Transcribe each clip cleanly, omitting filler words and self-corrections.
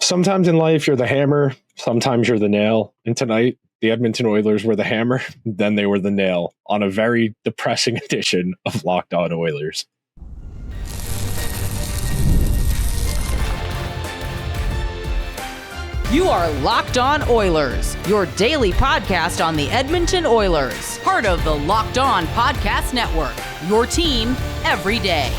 Sometimes in life, you're the hammer. Sometimes you're the nail. And tonight, the Edmonton Oilers were the hammer. Then they were the nail on a very depressing edition of Locked On Oilers. You are Locked On Oilers, your daily podcast on the Edmonton Oilers, part of the Locked On Podcast Network, your team every day.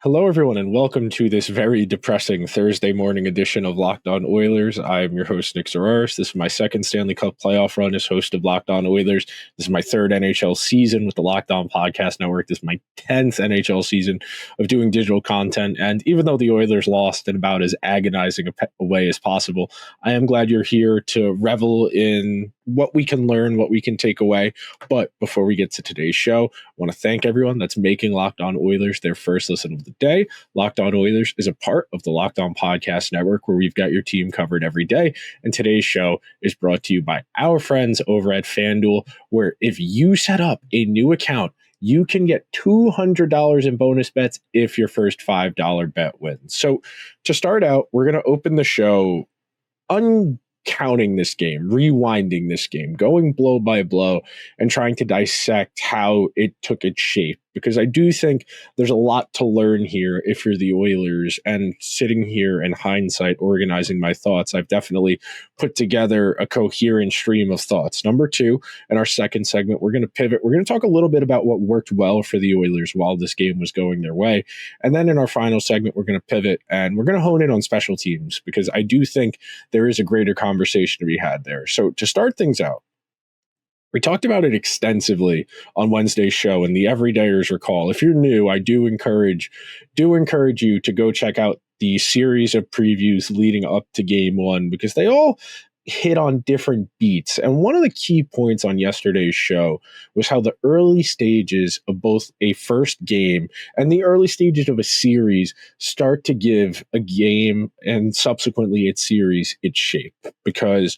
Hello, everyone, and welcome to this very depressing Thursday morning edition of Locked On Oilers. I am your host, Nick Zararis. This is my second Stanley Cup playoff run as host of Locked On Oilers. This is my third NHL season with the Locked On Podcast Network. This is my 10th NHL season of doing digital content. And even though the Oilers lost in about as agonizing a way as possible, I am glad you're here to revel in what we can learn, what we can take away. But before we get to today's show, I want to thank everyone that's making Locked On Oilers their first listen of the day. Locked On Oilers is a part of the Locked On Podcast Network, where we've got your team covered every day. And today's show is brought to you by our friends over at FanDuel, where if you set up a new account, you can get $200 in bonus bets if your first $5 bet wins. So to start out, we're going to open the show counting this game, rewinding this game, going blow by blow, and trying to dissect how it took its shape. Because I do think there's a lot to learn here if you're the Oilers. And sitting here in hindsight, organizing my thoughts, I've definitely put together a coherent stream of thoughts. Number two, in our second segment, we're going to pivot. We're going to talk a little bit about what worked well for the Oilers while this game was going their way. And then in our final segment, we're going to pivot and we're going to hone in on special teams, because I do think there is a greater conversation to be had there. So to start things out, we talked about it extensively on Wednesday's show, and the Everydayers recall. If you're new, I do encourage you to go check out the series of previews leading up to Game 1, because they all hit on different beats. And one of the key points on yesterday's show was how the early stages of both a first game and the early stages of a series start to give a game and subsequently its series its shape. Because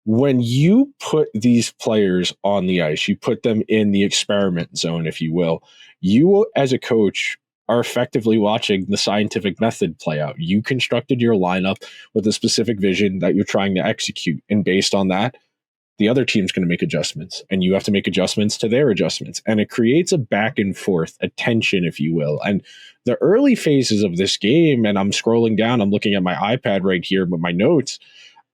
when you put these players on the ice, you put them in the experiment zone, if you will, you as a coach are effectively watching the scientific method play out. You constructed your lineup with a specific vision that you're trying to execute. And based on that, the other team's going to make adjustments, and you have to make adjustments to their adjustments. And it creates a back and forth, a tension, if you will. And the early phases of this game, and I'm scrolling down, I'm looking at my iPad right here with my notes,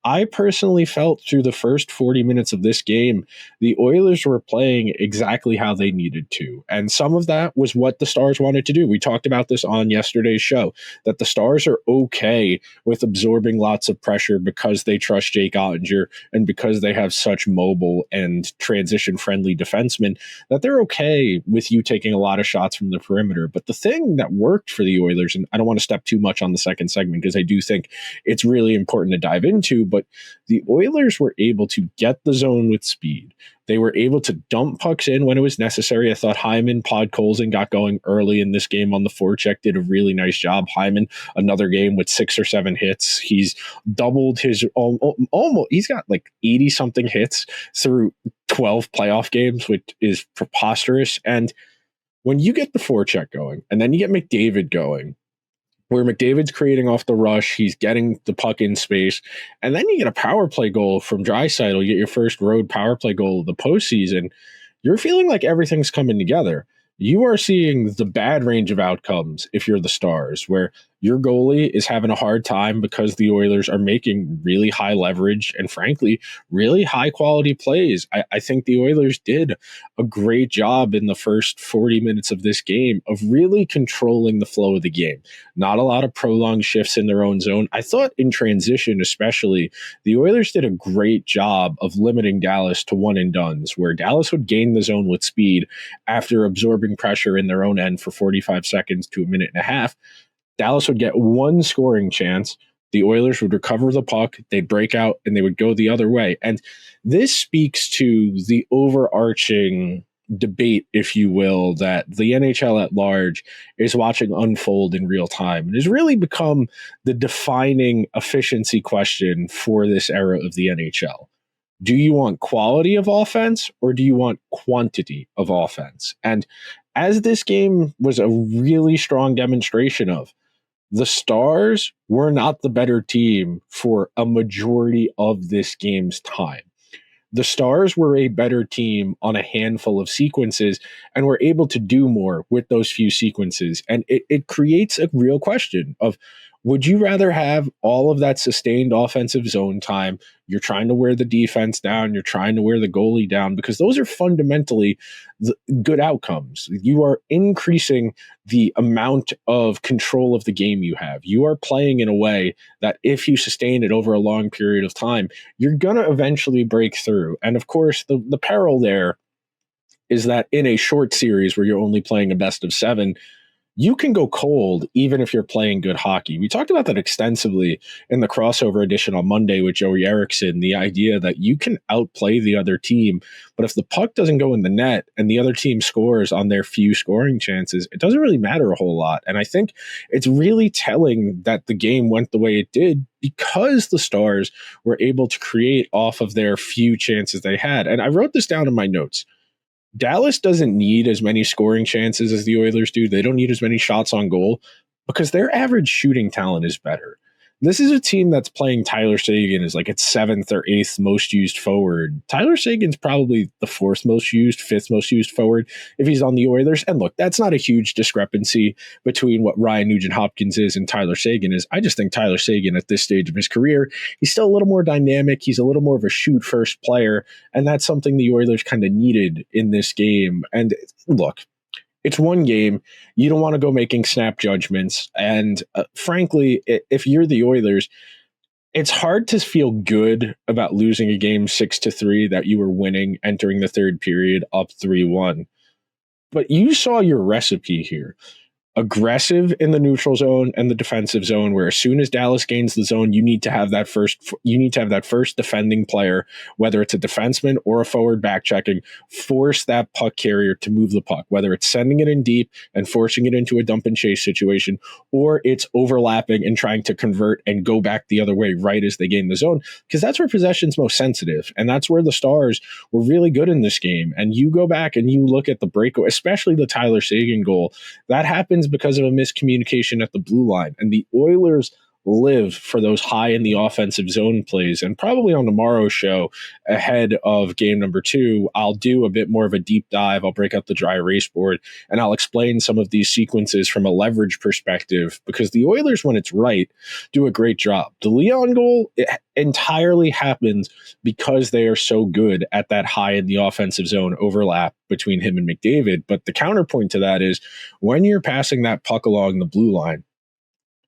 I personally felt through the first 40 minutes of this game, the Oilers were playing exactly how they needed to. And some of that was what the Stars wanted to do. We talked about this on yesterday's show, that the Stars are okay with absorbing lots of pressure because they trust Jake Ottinger and because they have such mobile and transition-friendly defensemen, that they're okay with you taking a lot of shots from the perimeter. But the thing that worked for the Oilers, and I don't want to step too much on the second segment because I do think it's really important to dive into, but the Oilers were able to get the zone with speed. They were able to dump pucks in when it was necessary. I thought Hyman, Podkolzin got going early in this game on the forecheck, did a really nice job. Hyman, another game with 6 or 7 hits. He's doubled his almost. He's got like 80-something hits through 12 playoff games, which is preposterous. And when you get the forecheck going, and then you get McDavid going, where McDavid's creating off the rush, he's getting the puck in space, and then you get a power play goal from Draisaitl, you get your first road power play goal of the postseason, you're feeling like everything's coming together. You are seeing the bad range of outcomes if you're the Stars, where your goalie is having a hard time because the Oilers are making really high leverage and, frankly, really high-quality plays. I think the Oilers did a great job in the first 40 minutes of this game of really controlling the flow of the game. Not a lot of prolonged shifts in their own zone. I thought in transition especially, the Oilers did a great job of limiting Dallas to one-and-dones, where Dallas would gain the zone with speed after absorbing pressure in their own end for 45 seconds to a minute and a half. Dallas would get one scoring chance. The Oilers would recover the puck, they'd break out, and they would go the other way. And this speaks to the overarching debate, if you will, that the NHL at large is watching unfold in real time, and has really become the defining efficiency question for this era of the NHL. Do you want quality of offense, or do you want quantity of offense? And as this game was a really strong demonstration of, the Stars were not the better team for a majority of this game's time. The Stars were a better team on a handful of sequences and were able to do more with those few sequences. And it creates a real question of, would you rather have all of that sustained offensive zone time? You're trying to wear the defense down. You're trying to wear the goalie down, because those are fundamentally the good outcomes. You are increasing the amount of control of the game you have. You are playing in a way that if you sustain it over a long period of time, you're going to eventually break through. And of course, the peril there is that in a short series where you're only playing a best of 7, you can go cold even if you're playing good hockey. We talked about that extensively in the crossover edition on Monday with Joey Erickson, the idea that you can outplay the other team, but if the puck doesn't go in the net and the other team scores on their few scoring chances, it doesn't really matter a whole lot. And I think it's really telling that the game went the way it did because the Stars were able to create off of their few chances they had. And I wrote this down in my notes. Dallas doesn't need as many scoring chances as the Oilers do. They don't need as many shots on goal because their average shooting talent is better. This is a team that's playing Tyler Seguin as like its 7th or 8th most used forward. Tyler Seguin's probably the 4th most used, 5th most used forward if he's on the Oilers. And look, that's not a huge discrepancy between what Ryan Nugent-Hopkins is and Tyler Seguin is. I just think Tyler Seguin at this stage of his career, he's still a little more dynamic. He's a little more of a shoot-first player, and that's something the Oilers kind of needed in this game. And look, it's one game. You don't want to go making snap judgments. And frankly, if you're the Oilers, it's hard to feel good about losing a game 6-3 that you were winning entering the third period up 3-1. But you saw your recipe here. Aggressive in the neutral zone and the defensive zone, where as soon as Dallas gains the zone, you need to have that first defending player, whether it's a defenseman or a forward back checking, force that puck carrier to move the puck, whether it's sending it in deep and forcing it into a dump and chase situation, or it's overlapping and trying to convert and go back the other way right as they gain the zone, because that's where possession's most sensitive. And that's where the Stars were really good in this game. And you go back and you look at the breakaway, especially the Tyler Seguin goal, that happens because of a miscommunication at the blue line. And the Oilers live for those high in the offensive zone plays. And probably on tomorrow's show, ahead of game number 2, I'll do a bit more of a deep dive. I'll break out the dry erase board and I'll explain some of these sequences from a leverage perspective, because the Oilers, when it's right, do a great job. The Leon goal, it entirely happens because they are so good at that high in the offensive zone overlap between him and McDavid. But the counterpoint to that is when you're passing that puck along the blue line,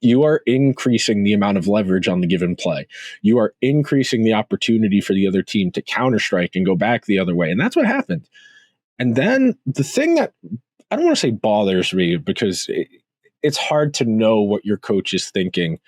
you are increasing the amount of leverage on the given play. You are increasing the opportunity for the other team to counterstrike and go back the other way. And that's what happened. And then the thing that I don't want to say bothers me, because it's hard to know what your coach is thinking,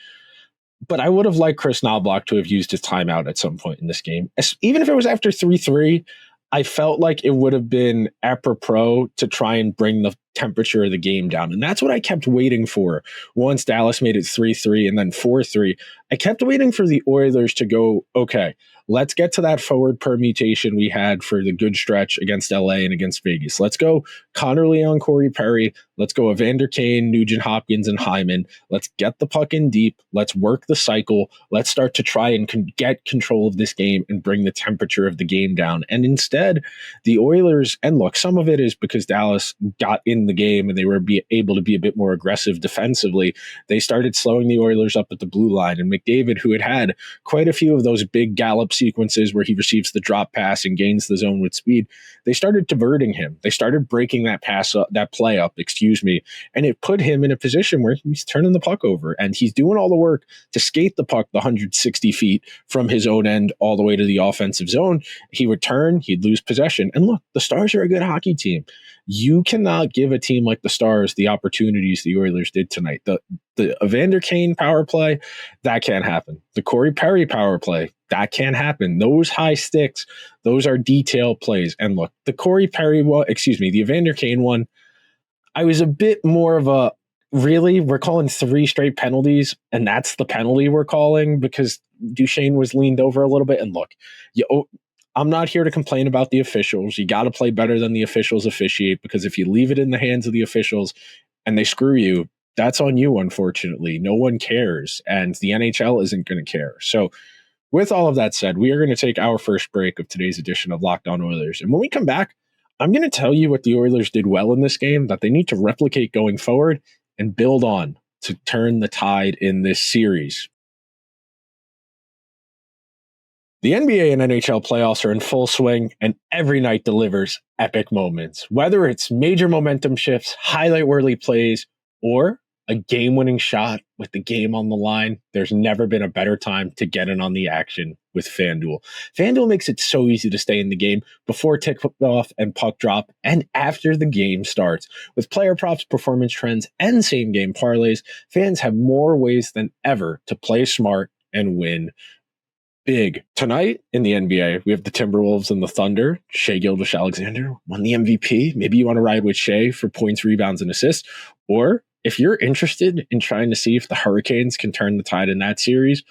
but I would have liked Chris Knobloch to have used his timeout at some point in this game. Even if it was after 3-3, I felt like it would have been apropos to try and bring the temperature of the game down. And that's what I kept waiting for once Dallas made it 3-3 and then 4-3. I kept waiting for the Oilers to go, okay, let's get to that forward permutation we had for the good stretch against LA and against Vegas. Let's go Connor Leon, Corey Perry. Let's go Evander, Kane, Nugent-Hopkins, and Hyman. Let's get the puck in deep. Let's work the cycle. Let's start to try and get control of this game and bring the temperature of the game down. And instead, the Oilers, and look, some of it is because Dallas got in the game and they were able to be a bit more aggressive defensively. They started slowing the Oilers up at the blue line. And McDavid, who had quite a few of those big gallop sequences where he receives the drop pass and gains the zone with speed, they started diverting him. They started breaking that play up, and it put him in a position where he's turning the puck over and he's doing all the work to skate the puck the 160 feet from his own end all the way to the offensive zone. He would turn, he'd lose possession. And look, the Stars are a good hockey team. You cannot give a team like the Stars the opportunities the Oilers did tonight. The Evander Kane power play, that can't happen. The Corey Perry power play, that can't happen. Those high sticks, those are detail plays. And look, the Evander Kane one, I was a bit more of a, really, we're calling 3 straight penalties, and that's the penalty we're calling because Duchesne was leaned over a little bit. And look, I'm not here to complain about the officials. You got to play better than the officials officiate, because if you leave it in the hands of the officials and they screw you, that's on you, unfortunately. No one cares, and the NHL isn't going to care. So with all of that said, we are going to take our first break of today's edition of Locked On Oilers. And when we come back, I'm going to tell you what the Oilers did well in this game that they need to replicate going forward and build on to turn the tide in this series. The NBA and NHL playoffs are in full swing, and every night delivers epic moments. Whether it's major momentum shifts, highlight-worthy plays, or a game-winning shot with the game on the line, there's never been a better time to get in on the action with FanDuel. FanDuel makes it so easy to stay in the game before tip-off and puck drop and after the game starts. With player props, performance trends, and same-game parlays, fans have more ways than ever to play smart and win big. Tonight in the NBA, we have the Timberwolves and the Thunder. Shai Gilgeous-Alexander won the MVP. Maybe you want to ride with Shai for points, rebounds, and assists. Or if you're interested in trying to see if the Hurricanes can turn the tide in that series,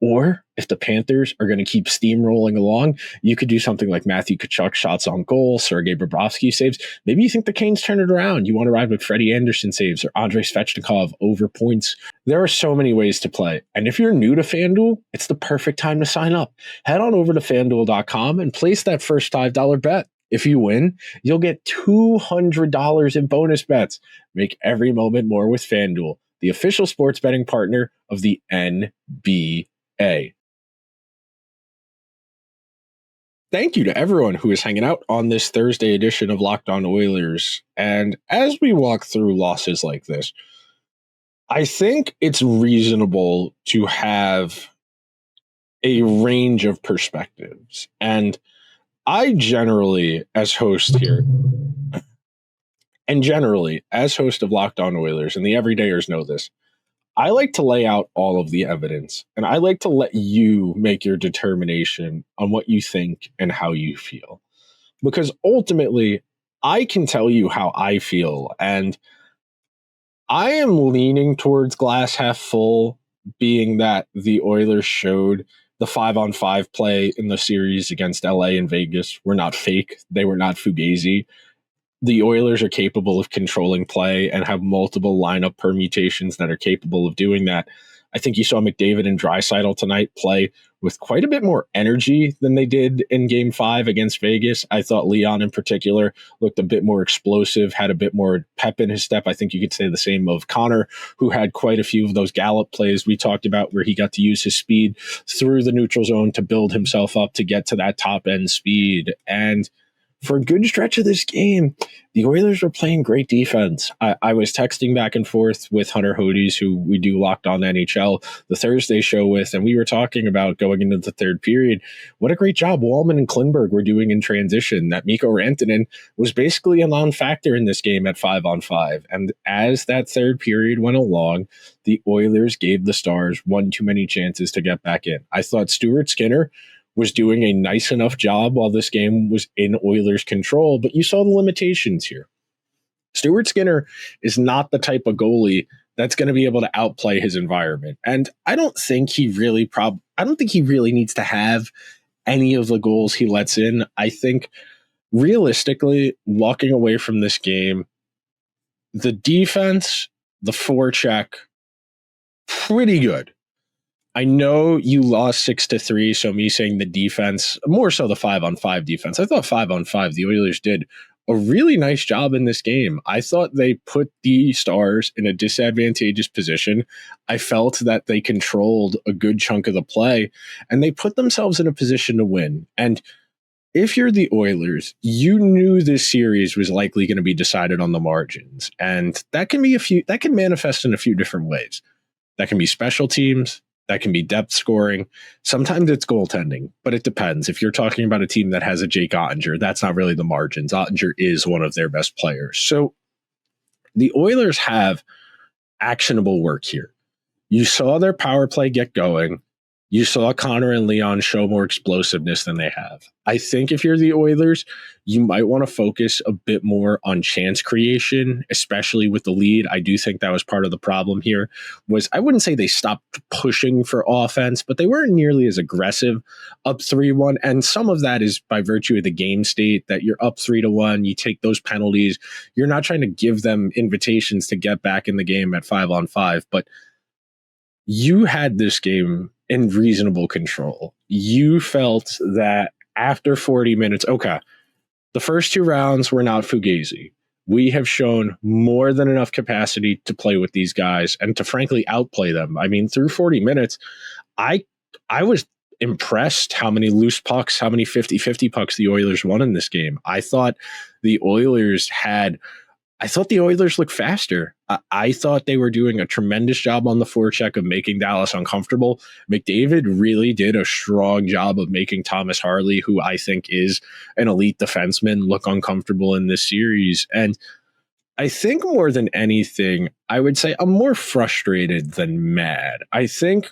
or if the Panthers are going to keep steamrolling along, you could do something like Matthew Tkachuk shots on goal, Sergei Bobrovsky saves. Maybe you think the Canes turn it around. You want to ride with Freddie Anderson saves or Andrei Svechnikov over points. There are so many ways to play. And if you're new to FanDuel, it's the perfect time to sign up. Head on over to FanDuel.com and place that first $5 bet. If you win, you'll get $200 in bonus bets. Make every moment more with FanDuel, the official sports betting partner of the NBA. Thank you to everyone who is hanging out on this Thursday edition of Locked On Oilers. And as we walk through losses like this, I think it's reasonable to have a range of perspectives. And I generally, as host here, and generally as host of Locked On Oilers, and the everydayers know this, I like to lay out all of the evidence, and I like to let you make your determination on what you think and how you feel. Because ultimately, I can tell you how I feel, and I am leaning towards glass half full, being that the Oilers showed the 5-on-5 play in the series against LA and Vegas were not fake. They were not fugazi. The Oilers are capable of controlling play and have multiple lineup permutations that are capable of doing that. I think you saw McDavid and Draisaitl tonight play with quite a bit more energy than they did in Game 5 against Vegas. I thought Leon in particular looked a bit more explosive, had a bit more pep in his step. I think you could say the same of Connor, who had quite a few of those gallop plays we talked about where he got to use his speed through the neutral zone to build himself up to get to that top end speed. And for a good stretch of this game, the Oilers were playing great defense. I was texting back and forth with Hunter Hodes, who we do Locked On NHL, the Thursday show with, and we were talking about going into the third period. What a great job Wallman and Klingberg were doing in transition. That Mikko Rantanen was basically a non-factor in this game at 5-on-5. And as that third period went along, the Oilers gave the Stars one too many chances to get back in. I thought Stuart Skinner was doing a nice enough job while this game was in Oilers' control, but you saw the limitations here. Stuart Skinner is not the type of goalie that's going to be able to outplay his environment. And I don't think he really needs to have any of the goals he lets in. I think realistically, walking away from this game, the defense, the forecheck, pretty good. I know you lost 6-3, so me saying the defense, more so the 5-on-5 defense. I thought 5-on-5, the Oilers did a really nice job in this game. I thought they put the Stars in a disadvantageous position. I felt that they controlled a good chunk of the play, and they put themselves in a position to win. And if you're the Oilers, you knew this series was likely going to be decided on the margins, and that can manifest in a few different ways. That can be special teams. That can be depth scoring. Sometimes it's goaltending, but it depends. If you're talking about a team that has a Jake Ottinger, that's not really the margins. Ottinger is one of their best players. So the Oilers have actionable work here. You saw their power play get going. You saw Connor and Leon show more explosiveness than they have. I think if you're the Oilers, you might want to focus a bit more on chance creation, especially with the lead. I do think that was part of the problem here. Was I wouldn't say they stopped pushing for offense, but they weren't nearly as aggressive up 3-1. And some of that is by virtue of the game state that you're up 3-1. You take those penalties. You're not trying to give them invitations to get back in the game at 5-on-5, but you had this game in reasonable control. You felt that after 40 minutes, okay, the first 2 rounds were not fugazi. We have shown more than enough capacity to play with these guys and to frankly outplay them. I mean, through 40 minutes, I was impressed how many loose pucks, how many 50-50 pucks the Oilers won in this game. I thought the Oilers looked faster. I thought they were doing a tremendous job on the forecheck of making Dallas uncomfortable. McDavid really did a strong job of making Thomas Harley, who I think is an elite defenseman, look uncomfortable in this series. And I think more than anything, I would say I'm more frustrated than mad. I think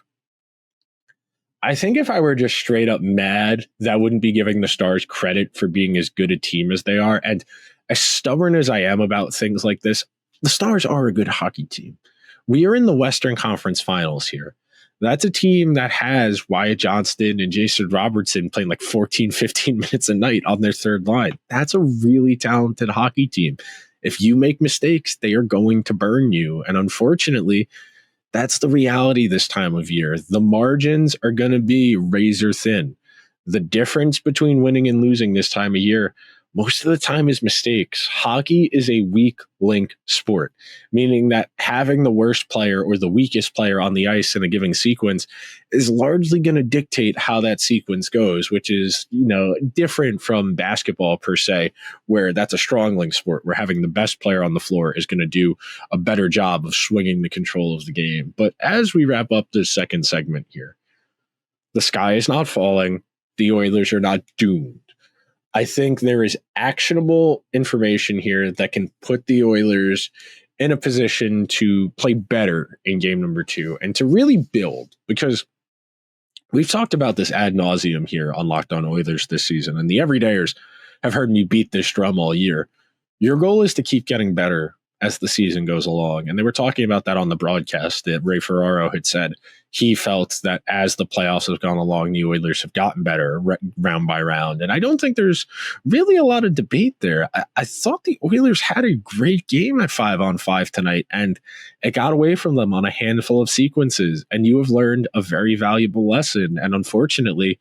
if I were just straight up mad, that wouldn't be giving the Stars credit for being as good a team as they are. And as stubborn as I am about things like this, the Stars are a good hockey team. We are in the Western Conference Finals here. That's a team that has Wyatt Johnston and Jason Robertson playing like 14, 15 minutes a night on their third line. That's a really talented hockey team. If you make mistakes, they are going to burn you. And unfortunately, that's the reality this time of year. The margins are going to be razor thin. The difference between winning and losing this time of year most of the time is mistakes. Hockey is a weak link sport, meaning that having the worst player or the weakest player on the ice in a given sequence is largely going to dictate how that sequence goes, which is, different from basketball per se, where that's a strong link sport, where having the best player on the floor is going to do a better job of swinging the control of the game. But as we wrap up this second segment here, the sky is not falling. The Oilers are not doomed. I think there is actionable information here that can put the Oilers in a position to play better in game number 2 and to really build, because we've talked about this ad nauseum here on Locked On Oilers this season, and the everydayers have heard me beat this drum all year. Your goal is to keep getting better as the season goes along. And they were talking about that on the broadcast that Ray Ferraro had said he felt that as the playoffs have gone along, the Oilers have gotten better round by round. And I don't think there's really a lot of debate there. I thought the Oilers had a great game at 5-on-5 tonight, and it got away from them on a handful of sequences. And you have learned a very valuable lesson. And unfortunately,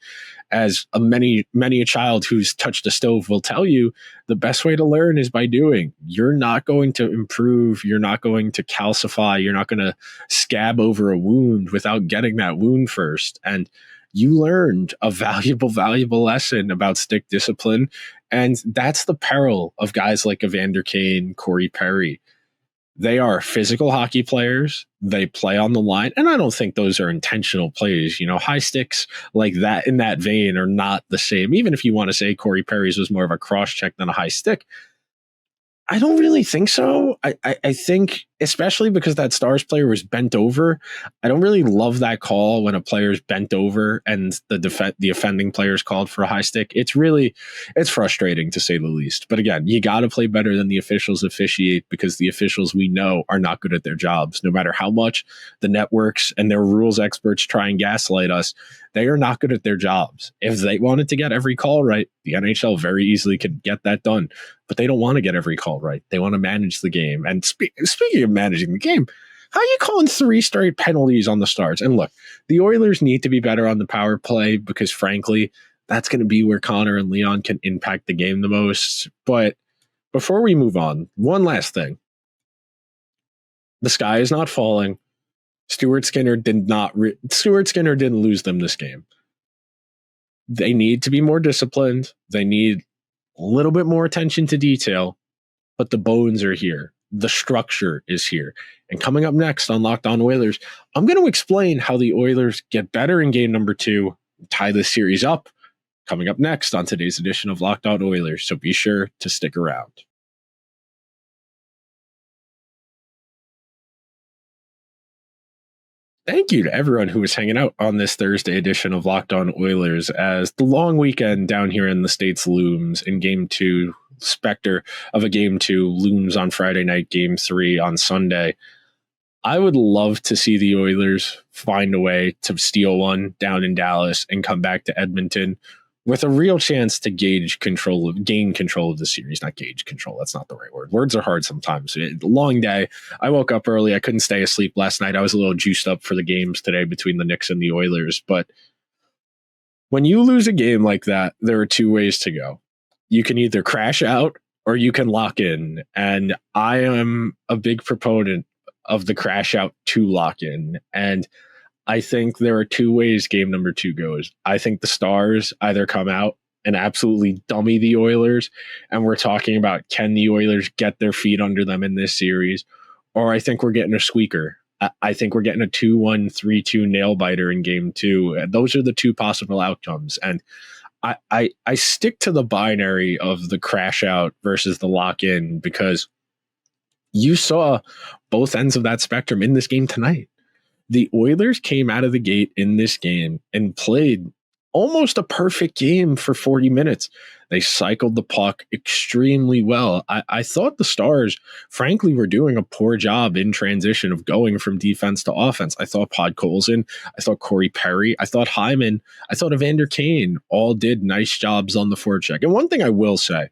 as many a child who's touched a stove will tell you, the best way to learn is by doing. You're not going to improve. You're not going to calcify. You're not going to scab over a wound without getting that wound first. And you learned a valuable lesson about stick discipline. And that's the peril of guys like Evander, Kane, Corey Perry. They are physical hockey players. They play on the line. And I don't think those are intentional plays. High sticks like that in that vein are not the same. Even if you want to say Corey Perry's was more of a cross check than a high stick, I don't really think so. I think, especially because that Stars player was bent over, I don't really love that call when a player's bent over and the offending player's called for a high stick. It's frustrating to say the least. But again, you got to play better than the officials officiate, because the officials we know are not good at their jobs. No matter how much the networks and their rules experts try and gaslight us, they are not good at their jobs. If they wanted to get every call right, the NHL very easily could get that done. But they don't want to get every call right. They want to manage the game. And speaking of managing the game, how are you calling 3 straight penalties on the Stars? And look, the Oilers need to be better on the power play, because frankly, that's going to be where Connor and Leon can impact the game the most. But before we move on, one last thing. The sky is not falling. Stuart Skinner didn't lose them this game. They need to be more disciplined. They need a little bit more attention to detail, but the bones are here. The structure is here. And coming up next on Locked On Oilers, I'm going to explain how the Oilers get better in game number 2, tie this series up. Coming up next on today's edition of Locked On Oilers, so be sure to stick around. Thank you to everyone who was hanging out on this Thursday edition of Locked On Oilers as the long weekend down here in the States looms in Game 2. Specter of a Game 2 looms on Friday night, Game 3 on Sunday. I would love to see the Oilers find a way to steal one down in Dallas and come back to Edmonton with a real chance to gain control of the series. Not gauge control. That's not the right word. Words are hard sometimes. Long day. I woke up early. I couldn't stay asleep last night. I was a little juiced up for the games today between the Knicks and the Oilers. But when you lose a game like that, there are two ways to go. You can either crash out or you can lock in. And I am a big proponent of the crash out to lock in. And I think there are two ways game number 2 goes. I think the Stars either come out and absolutely dummy the Oilers, and we're talking about can the Oilers get their feet under them in this series, or I think we're getting a squeaker. I think we're getting a 2-1, 3-2 nail biter in game 2. Those are the two possible outcomes. And I stick to the binary of the crash out versus the lock in because you saw both ends of that spectrum in this game tonight. The Oilers came out of the gate in this game and played almost a perfect game for 40 minutes. They cycled the puck extremely well. I thought the Stars, frankly, were doing a poor job in transition of going from defense to offense. I thought Podkolzin, I thought Corey Perry, I thought Hyman, I thought Evander Kane all did nice jobs on the forecheck. And one thing I will say,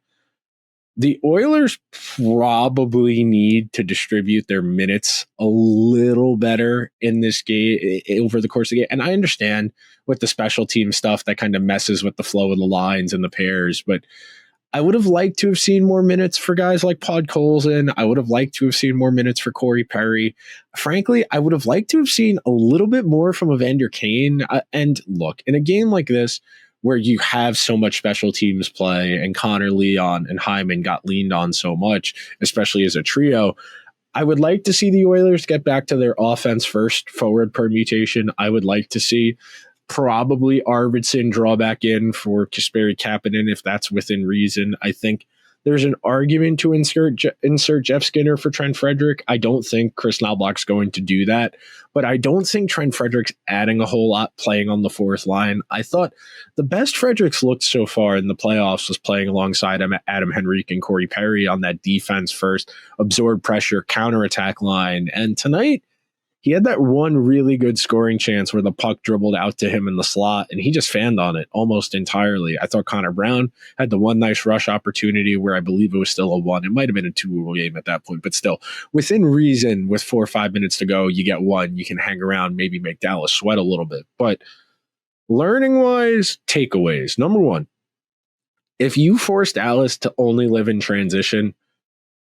the Oilers probably need to distribute their minutes a little better in this game over the course of the game. And I understand with the special team stuff that kind of messes with the flow of the lines and the pairs, but I would have liked to have seen more minutes for guys like Podkolzin. I would have liked to have seen more minutes for Corey Perry. Frankly, I would have liked to have seen a little bit more from Evander Kane. And look, in a game like this, where you have so much special teams play and Connor, Leon, and Hyman got leaned on so much, especially as a trio, I would like to see the Oilers get back to their offense first forward permutation. I would like to see probably Arvidsson draw back in for Kasperi Kapanen if that's within reason. I think there's an argument to insert Jeff Skinner for Trent Frederick. I don't think Chris Knobloch's going to do that, but I don't think Trent Frederick's adding a whole lot playing on the fourth line. I thought the best Fredericks looked so far in the playoffs was playing alongside him, Adam Henrique and Corey Perry on that defense first, absorb pressure, counterattack line. And tonight, he had that one really good scoring chance where the puck dribbled out to him in the slot, and he just fanned on it almost entirely. I thought Connor Brown had the one nice rush opportunity where I believe it was still a 1. It might have been a 2 game at that point, but still, within reason, with 4 or 5 minutes to go, you get 1. You can hang around, maybe make Dallas sweat a little bit. But learning-wise, takeaways. Number 1, if you force Dallas to only live in transition,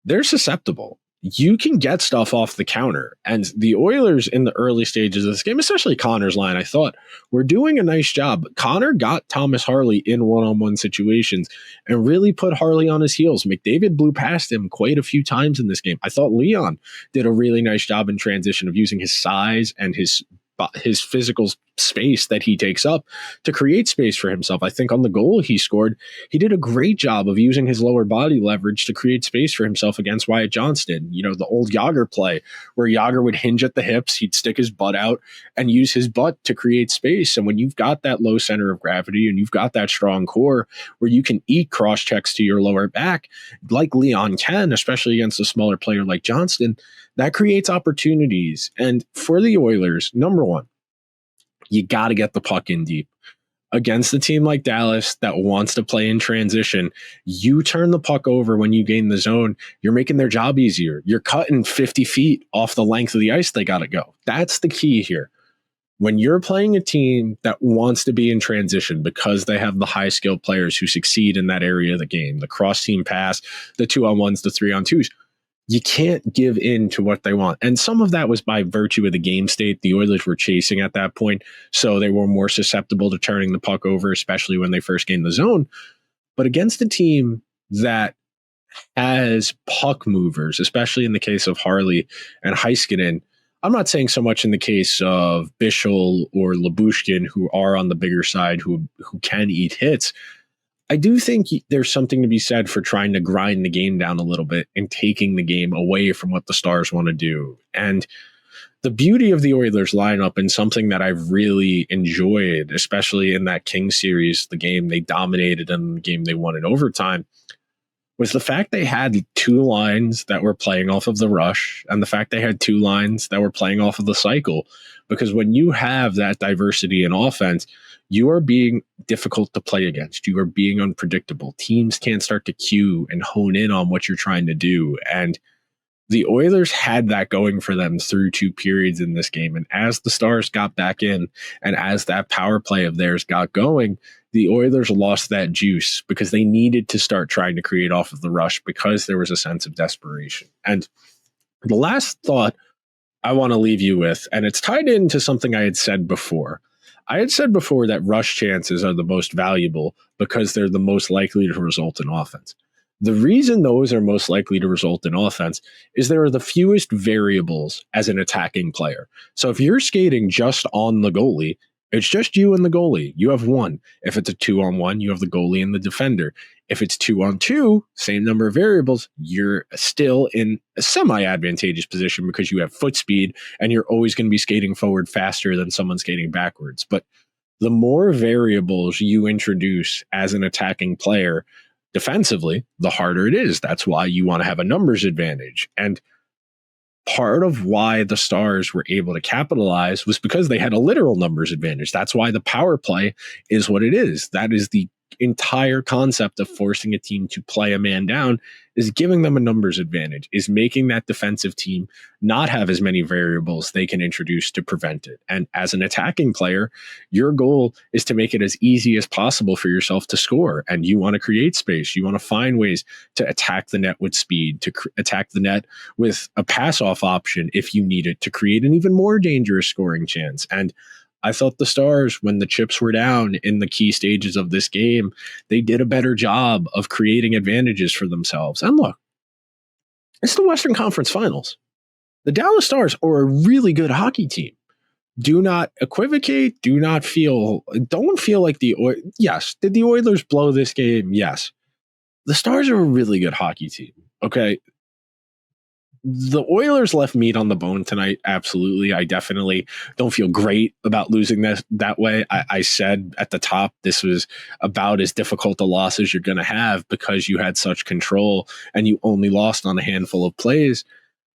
they're susceptible. You can get stuff off the counter. And the Oilers in the early stages of this game, especially Connor's line, I thought were doing a nice job. Connor got Thomas Harley in one-on-one situations and really put Harley on his heels. McDavid blew past him quite a few times in this game. I thought Leon did a really nice job in transition of using his size and his physical space that he takes up to create space for himself. I think on the goal he scored, he did a great job of using his lower body leverage to create space for himself against Wyatt Johnston. You know, the old Yager play where Yager would hinge at the hips, he'd stick his butt out and use his butt to create space. And when you've got that low center of gravity and you've got that strong core where you can eat cross checks to your lower back, like Leon can, especially against a smaller player like Johnston, that creates opportunities. And for the Oilers, number 1, you got to get the puck in deep. Against a team like Dallas that wants to play in transition, you turn the puck over when you gain the zone, you're making their job easier. You're cutting 50 feet off the length of the ice they got to go. That's the key here. When you're playing a team that wants to be in transition because they have the high-skilled players who succeed in that area of the game, the cross-team pass, the 2-on-1s, the 3-on-2s, you can't give in to what they want. And some of that was by virtue of the game state. The Oilers were chasing at that point, so they were more susceptible to turning the puck over, especially when they first gained the zone. But against a team that has puck movers, especially in the case of Harley and Heiskanen, I'm not saying so much in the case of Bichel or Lyubushkin, who are on the bigger side, who can eat hits. I do think there's something to be said for trying to grind the game down a little bit and taking the game away from what the Stars want to do. And the beauty of the Oilers lineup, and something that I've really enjoyed, especially in that Kings series, the game they dominated and the game they won in overtime, was the fact they had two lines that were playing off of the rush and the fact they had two lines that were playing off of the cycle. Because when you have that diversity in offense, you are being difficult to play against. You are being unpredictable. Teams can't start to cue and hone in on what you're trying to do. And the Oilers had that going for them through two periods in this game. And as the Stars got back in and as that power play of theirs got going, the Oilers lost that juice because they needed to start trying to create off of the rush because there was a sense of desperation. And the last thought I want to leave you with, and it's tied into something I had said before. I had said before that rush chances are the most valuable because they're the most likely to result in offense. The reason those are most likely to result in offense is there are the fewest variables as an attacking player. So if you're skating just on the goalie, it's just you and the goalie. You have one. If it's a 2-on-1, you have the goalie and the defender. If it's 2-on-2, same number of variables, you're still in a semi-advantageous position because you have foot speed and you're always going to be skating forward faster than someone skating backwards. But the more variables you introduce as an attacking player defensively, the harder it is. That's why you want to have a numbers advantage. And part of why the Stars were able to capitalize was because they had a literal numbers advantage. That's why the power play is what it is. That is the entire concept of forcing a team to play a man down, is giving them a numbers advantage, is making that defensive team not have as many variables they can introduce to prevent it. And as an attacking player, your goal is to make it as easy as possible for yourself to score. And you want to create space. You want to find ways to attack the net with speed, to attack the net with a pass-off option if you need it, to create an even more dangerous scoring chance. And I thought the Stars, when the chips were down in the key stages of this game, they did a better job of creating advantages for themselves. And look, it's the Western Conference Finals. The Dallas Stars are a really good hockey team. Do not equivocate. Don't feel like yes. Did the Oilers blow this game? Yes. The Stars are a really good hockey team. Okay. The Oilers left meat on the bone tonight. Absolutely. I definitely don't feel great about losing that way. I said at the top, this was about as difficult a loss as you're going to have because you had such control and you only lost on a handful of plays.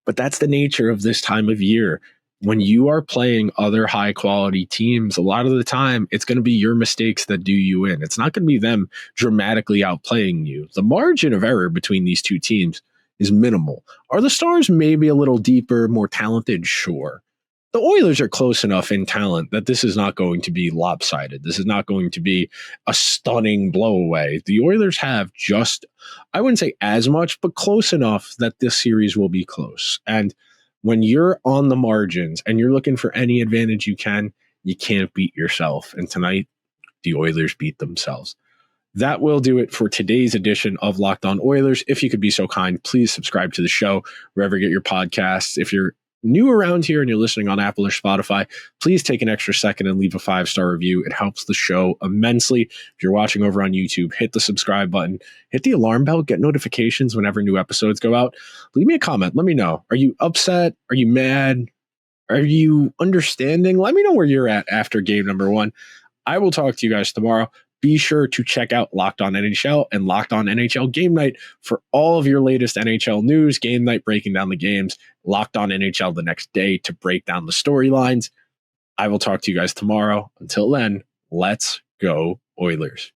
But that's the nature of this time of year. When you are playing other high quality teams, a lot of the time it's going to be your mistakes that do you in. It's not going to be them dramatically outplaying you. The margin of error between these two teams is minimal. Are the Stars maybe a little deeper, more talented? Sure. The Oilers are close enough in talent that this is not going to be lopsided. This is not going to be a stunning blowaway. The Oilers have just, I wouldn't say as much, but close enough that this series will be close. And when you're on the margins and you're looking for any advantage you can't beat yourself. And tonight, the Oilers beat themselves. That will do it for today's edition of Locked On Oilers. If you could be so kind, please subscribe to the show wherever you get your podcasts. If you're new around here and you're listening on Apple or Spotify, please take an extra second and leave a 5-star review. It helps the show immensely. If you're watching over on YouTube, hit the subscribe button, hit the alarm bell, get notifications whenever new episodes go out. Leave me a comment. Let me know. Are you upset? Are you mad? Are you understanding? Let me know where you're at after game number 1. I will talk to you guys tomorrow. Be sure to check out Locked On NHL and Locked On NHL Game Night for all of your latest NHL news. Game Night breaking down the games. Locked On NHL the next day to break down the storylines. I will talk to you guys tomorrow. Until then, let's go Oilers.